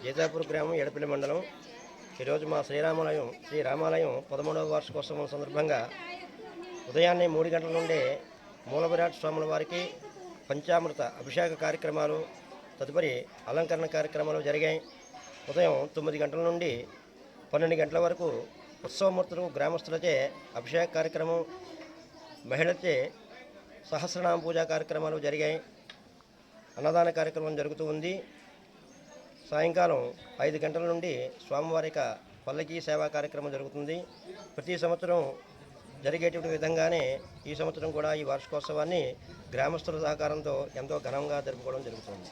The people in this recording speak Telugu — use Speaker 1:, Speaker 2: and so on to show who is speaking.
Speaker 1: జైతాపూర్ గ్రామం ఎడపల్లి మండలం. ఈరోజు మా శ్రీ రామాలయం 13వ వార్షికోత్సవం సందర్భంగా ఉదయాన్నే 3 గంటల నుండే మూలవిరాట్ స్వాముల వారికి పంచామృత అభిషేక కార్యక్రమాలు, తదుపరి అలంకరణ కార్యక్రమాలు జరిగాయి. ఉదయం 9 గంటల నుండి 12 గంటల వరకు ఉత్సవమూర్తులు గ్రామస్తులచే అభిషేక కార్యక్రమం, మహిళలచే సహస్రనామ పూజా కార్యక్రమాలు జరిగాయి. అన్నదాన కార్యక్రమం జరుగుతూ ఉంది. సాయంకాలం 5 గంటల నుండి స్వామివారిక పల్లకీ సేవా కార్యక్రమం జరుగుతుంది. ప్రతి సంవత్సరం జరిగేటువంటి విధంగానే ఈ సంవత్సరం కూడా ఈ వార్షికోత్సవాన్ని గ్రామస్తుల సహకారంతో ఎంతో ఘనంగా జరుపుకోవడం జరుగుతుంది.